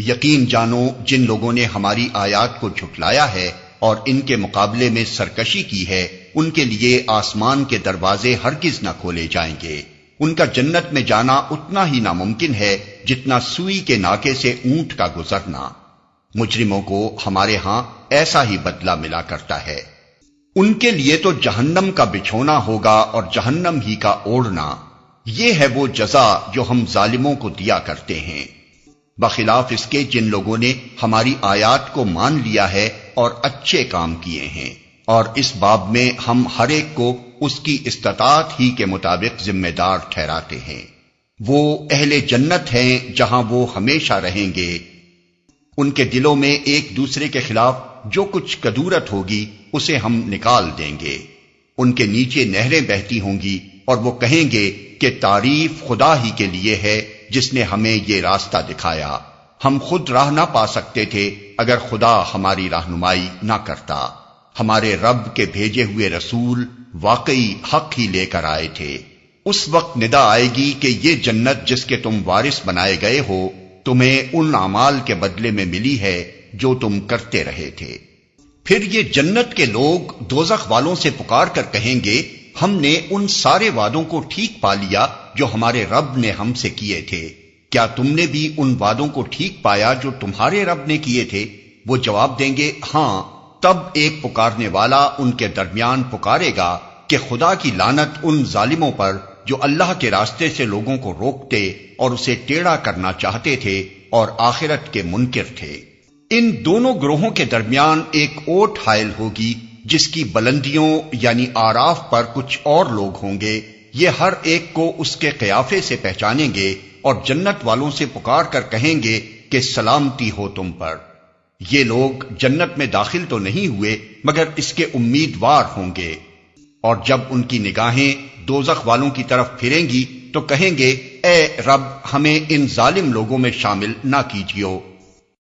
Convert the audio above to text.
یقین جانو جن لوگوں نے ہماری آیات کو جھٹلایا ہے اور ان کے مقابلے میں سرکشی کی ہے، ان کے لیے آسمان کے دروازے ہرگز نہ کھولے جائیں گے۔ ان کا جنت میں جانا اتنا ہی ناممکن ہے جتنا سوئی کے ناکے سے اونٹ کا گزرنا۔ مجرموں کو ہمارے ہاں ایسا ہی بدلہ ملا کرتا ہے۔ ان کے لیے تو جہنم کا بچھونا ہوگا اور جہنم ہی کا اوڑھنا، یہ ہے وہ جزا جو ہم ظالموں کو دیا کرتے ہیں، بخلاف اس کے جن لوگوں نے ہماری آیات کو مان لیا ہے اور اچھے کام کیے ہیں۔ اور اس باب میں ہم ہر ایک کو اس کی استطاعت ہی کے مطابق ذمہ دار ٹھہراتے ہیں۔ وہ اہل جنت ہیں جہاں وہ ہمیشہ رہیں گے۔ ان کے دلوں میں ایک دوسرے کے خلاف جو کچھ کدورت ہوگی اسے ہم نکال دیں گے۔ ان کے نیچے نہریں بہتی ہوں گی اور وہ کہیں گے کہ تعریف خدا ہی کے لیے ہے جس نے ہمیں یہ راستہ دکھایا۔ ہم خود راہ نہ پا سکتے تھے اگر خدا ہماری رہنمائی نہ کرتا۔ ہمارے رب کے بھیجے ہوئے رسول واقعی حق ہی لے کر آئے تھے۔ اس وقت ندا آئے گی کہ یہ جنت جس کے تم وارث بنائے گئے ہو تمہیں ان اعمال کے بدلے میں ملی ہے جو تم کرتے رہے تھے۔ پھر یہ جنت کے لوگ دوزخ والوں سے پکار کر کہیں گے، ہم نے ان سارے وعدوں کو ٹھیک پا لیا جو ہمارے رب نے ہم سے کیے تھے، کیا تم نے بھی ان وعدوں کو ٹھیک پایا جو تمہارے رب نے کیے تھے؟ وہ جواب دیں گے ہاں۔ تب ایک پکارنے والا ان کے درمیان پکارے گا کہ خدا کی لعنت ان ظالموں پر جو اللہ کے راستے سے لوگوں کو روکتے اور اسے ٹیڑھا کرنا چاہتے تھے اور آخرت کے منکر تھے۔ ان دونوں گروہوں کے درمیان ایک اوٹ حائل ہوگی جس کی بلندیوں یعنی آراف پر کچھ اور لوگ ہوں گے، یہ ہر ایک کو اس کے قیافے سے پہچانیں گے اور جنت والوں سے پکار کر کہیں گے کہ سلامتی ہو تم پر۔ یہ لوگ جنت میں داخل تو نہیں ہوئے مگر اس کے امیدوار ہوں گے، اور جب ان کی نگاہیں دوزخ والوں کی طرف پھریں گی تو کہیں گے اے رب ہمیں ان ظالم لوگوں میں شامل نہ کیجیو۔